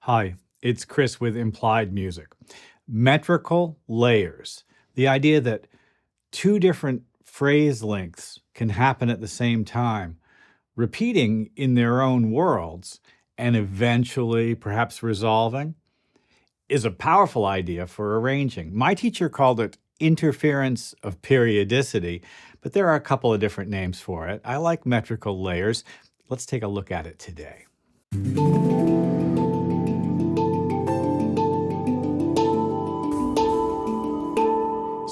Hi, it's Chris with Implied Music. Metrical layers. The idea that two different phrase lengths can happen at the same time, repeating in their own worlds and eventually perhaps resolving, is a powerful idea for arranging. My teacher called it interference of periodicity, but there are a couple of different names for it. I like metrical layers. Let's take a look at it today.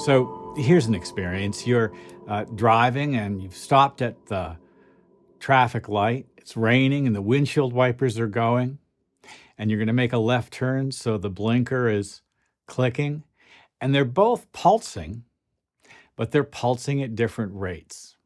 So here's an experience. You're driving and you've stopped at the traffic light. It's raining and the windshield wipers are going, and you're going to make a left turn, so the blinker is clicking, and they're both pulsing, but they're pulsing at different rates.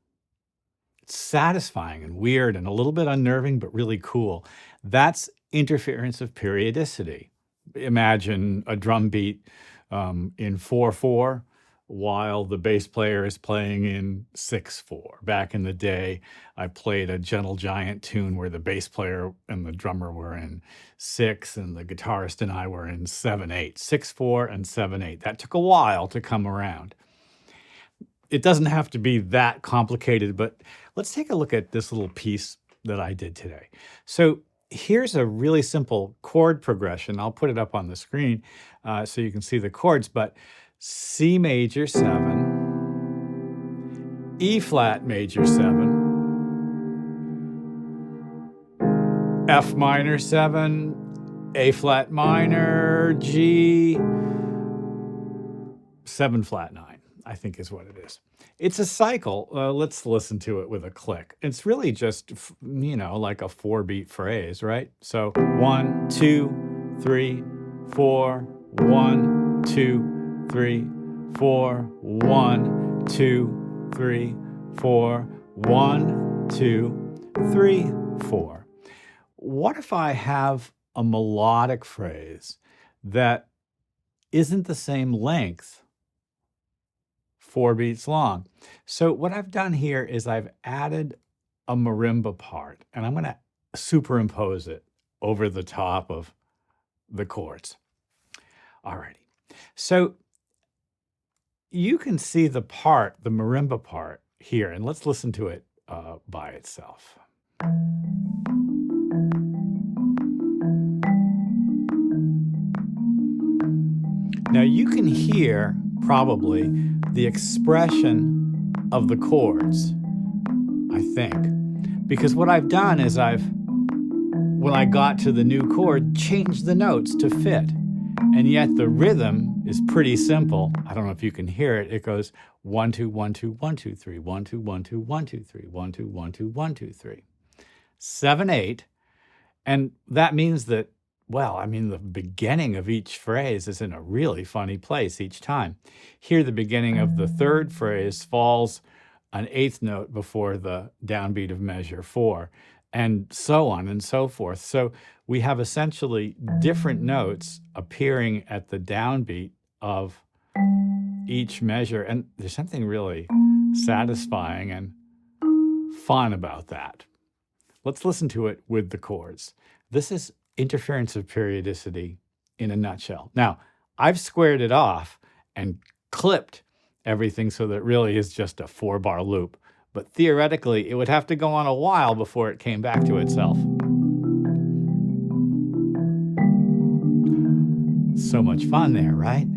It's satisfying and weird and a little bit unnerving, but really cool. That's interference of periodicity. Imagine a drum beat in 4/4 while the bass player is playing in 6/4. Back in the day, I played a Gentle Giant tune where the bass player and the drummer were in 6 and the guitarist and I were in 7/8, 6/4 and 7/8. That took a while to come around. It doesn't have to be that complicated, but let's take a look at this little piece that I did today. So here's a really simple chord progression. I'll put it up on the screen so you can see the chords, but C major 7, E flat major 7, F minor 7, A flat minor, G, 7 flat 9, I think is what it is. It's a cycle. Let's listen to it with a click. It's really just, like a 4-beat phrase, right? So 1, 2, 3, 4, 1, 2, 3, 4, 1, 2, 3, 4, 1, 2, 3, 4. What if I have a melodic phrase that isn't the same length, 4 beats long? So what I've done here is I've added a marimba part, and I'm going to superimpose it over the top of the chords. Alrighty. So you can see the marimba part here, and let's listen to it by itself. Now you can hear probably the expression of the chords, I think, because what I've done is when I got to the new chord, changed the notes to fit. And yet the rhythm is pretty simple. I don't know if you can hear it. It goes 1, 2, 1, 2, 1, 2, 3, 1, 2, 1, 2, 1, 2, 3, 1, 2, 1, 2, 1, 2, 3. 7, 8. And that means that, the beginning of each phrase is in a really funny place each time. Here, the beginning of the third phrase falls an 8th note before the downbeat of measure 4, and so on and so forth. So we have essentially different notes appearing at the downbeat of each measure, and there's something really satisfying and fun about that. Let's listen to it with the chords. This is interference of periodicity in a nutshell. Now, I've squared it off and clipped everything so that it really is just a 4-bar loop. But theoretically, it would have to go on a while before it came back to itself. So much fun there, right?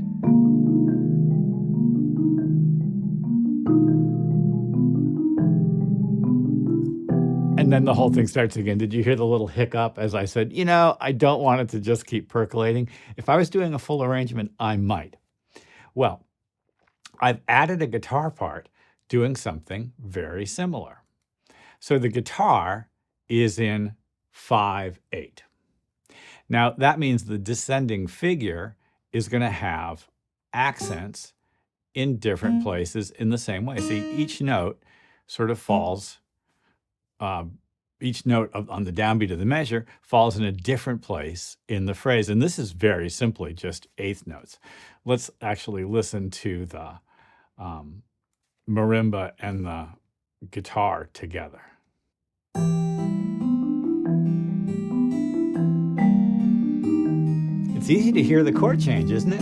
And then the whole thing starts again. Did you hear the little hiccup as I said, I don't want it to just keep percolating. If I was doing a full arrangement, I might. Well, I've added a guitar part doing something very similar. So the guitar is in 5/8. Now that means the descending figure is going to have accents in different places in the same way. See, each note sort of falls, each note on the downbeat of the measure falls in a different place in the phrase. And this is very simply just 8th notes. Let's actually listen to the marimba and the guitar together. It's easy to hear the chord change, isn't it?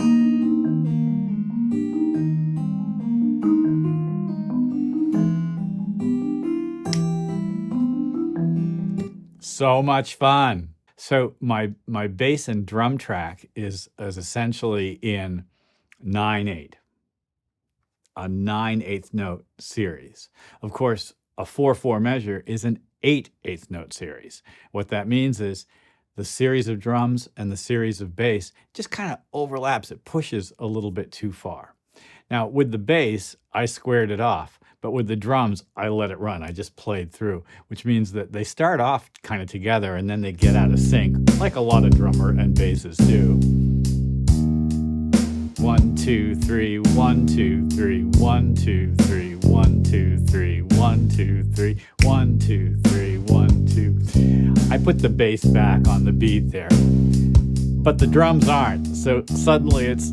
So much fun. So my bass and drum track is essentially in 9/8, a 9/8 note series. Of course, a 4/4 measure is an 8/8 note series. What that means is the series of drums and the series of bass just kind of overlaps. It pushes a little bit too far. Now, with the bass, I squared it off, but with the drums, I let it run. I just played through, which means that they start off kind of together and then they get out of sync, like a lot of drummer and basses do. 1, 2, 3, 1, 2, 3, 1, 2, 3, 1, 2, 3, 1, 2, 3, 1, 2, 3, 1, 2. I put the bass back on the beat there, but the drums aren't. So suddenly it's,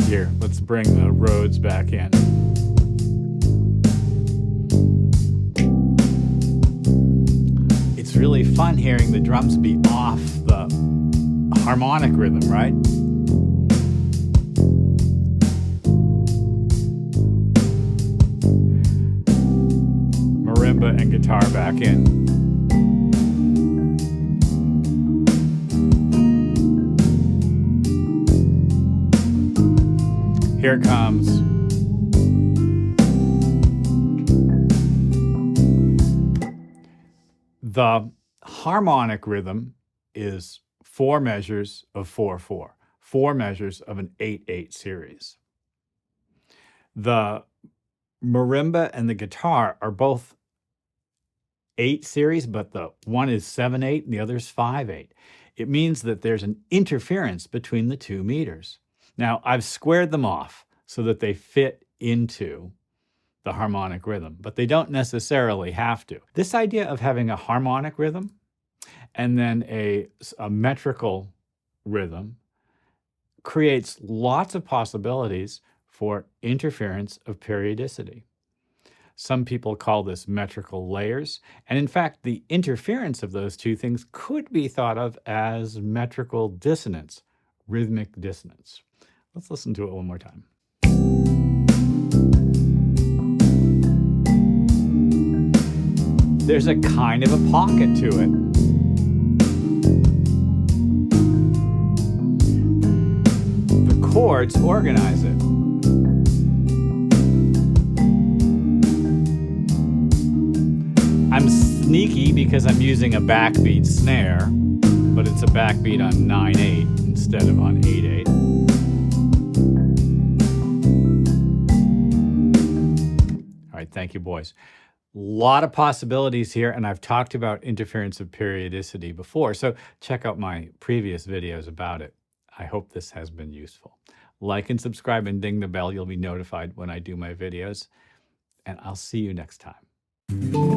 here, let's bring the Rhodes back in. It's really fun hearing the drums be off the harmonic rhythm, right? Marimba and guitar back in. Here it comes. The harmonic rhythm is 4 measures of 4/4, 4 measures of an 8/8 series. The marimba and the guitar are both 8 series, but the one is 7/8 and the other is 5/8. It means that there's an interference between the 2 meters. Now, I've squared them off so that they fit into the harmonic rhythm, but they don't necessarily have to. This idea of having a harmonic rhythm and then a metrical rhythm creates lots of possibilities for interference of periodicity. Some people call this metrical layers, and in fact, the interference of those two things could be thought of as metrical dissonance, rhythmic dissonance. Let's listen to it one more time. There's a kind of a pocket to it. The chords organize it. I'm sneaky because I'm using a backbeat snare, but it's a backbeat on 9/8 instead of on 8/8. All right, thank you, boys. A lot of possibilities here, and I've talked about interference of periodicity before, so check out my previous videos about it. I hope this has been useful. Like and subscribe and ding the bell. You'll be notified when I do my videos, and I'll see you next time.